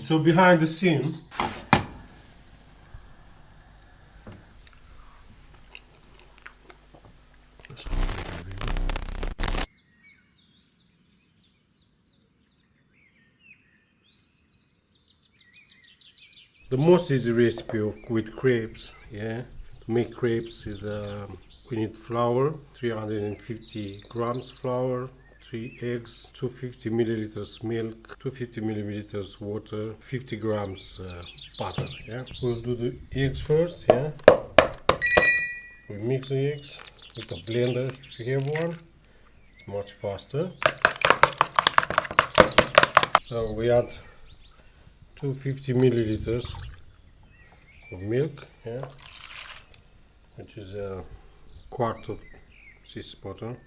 So behind the scene, the most easy recipe with crepes, yeah, to make crepes is we need flour, 350 grams flour, 3 eggs, 250 milliliters milk, 250 milliliters water, 50 grams butter. Yeah, we'll do the eggs first. Yeah, we mix the eggs with a blender if you have one. It's much faster. So we add 250 milliliters of milk, yeah, which is a quart of this bottle.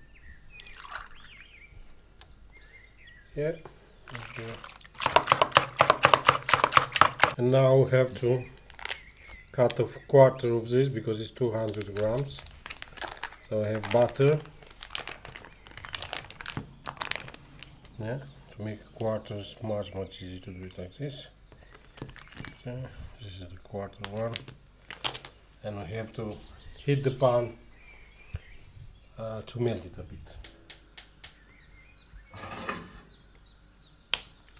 Yeah, okay. And now we have to cut a quarter of this because it's 200 grams. So I have butter, yeah, to make quarters much easier to do it like this. So this is the quarter one, and we have to heat the pan to melt it a bit.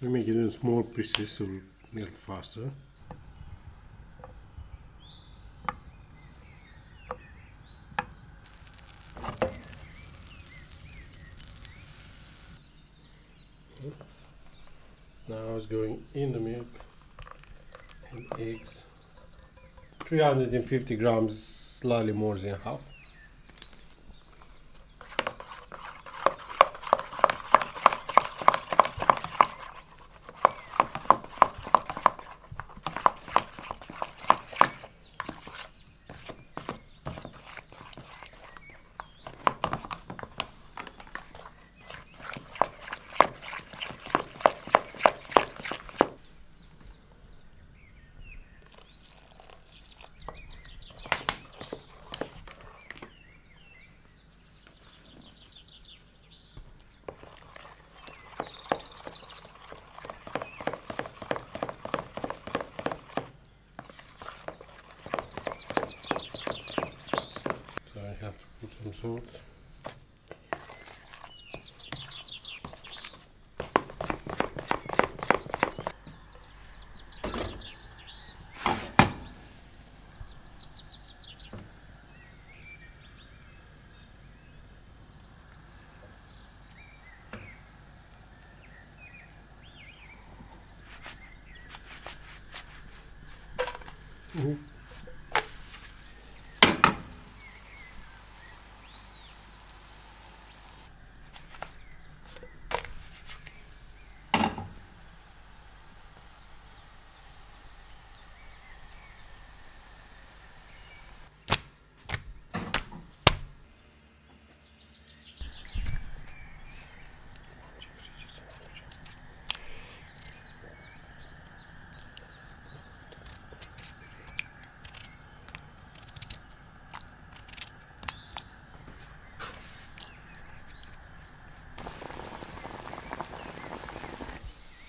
We make it in small pieces so it melt faster. Now it's going in the milk and eggs. 350 grams, slightly more than half. I have to put some salt.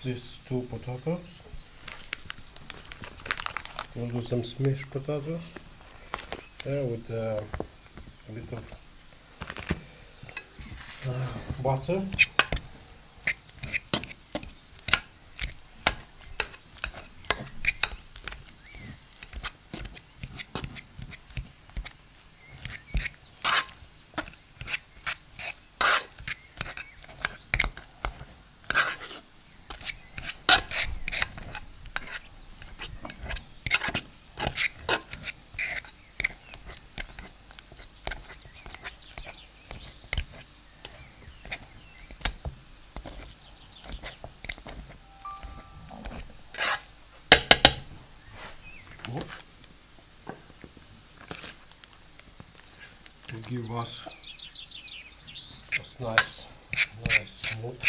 These 2 potatoes. We'll do some smashed potatoes, yeah, with a bit of butter. To give us a nice smooth.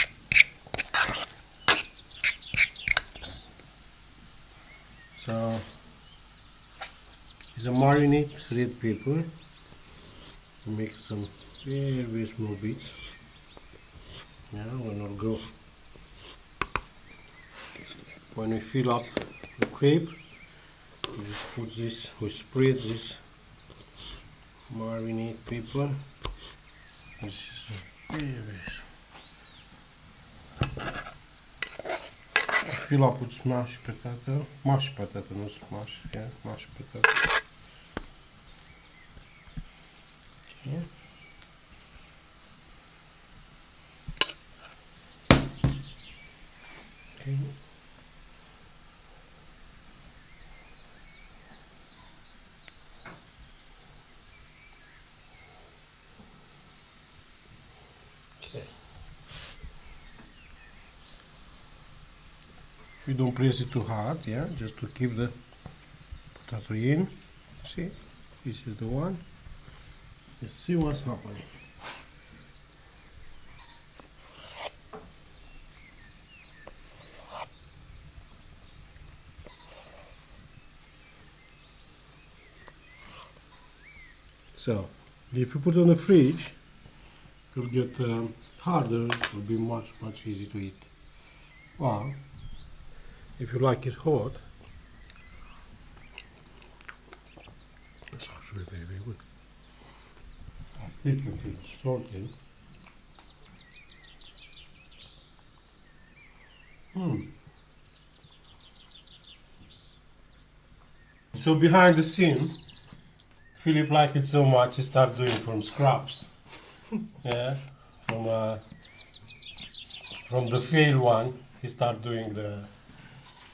So it's a marinated red pepper. Make some very small bits. Yeah, we'll not go when we fill up the crepe, we just put this, we spread this marinade paper. This is very fill up with mashed potato, not smash, yeah, mashed potato. Okay. Okay. You don't press it too hard, yeah, just to keep the potato in. See, this is the one. Let's see what's happening. So, if you put it on the fridge, it will get harder. It will be much easier to eat. Well, if you like it hot, it's actually very good. I think you feel salty. So behind the scene, Philip liked it so much he started doing from scraps. Yeah, from the failed one, he started doing the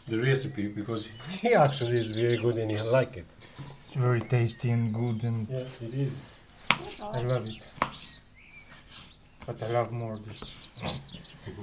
recipe because he actually is very good and he like it. It's very tasty and good, and Yeah, it is. I love it. But I love more this.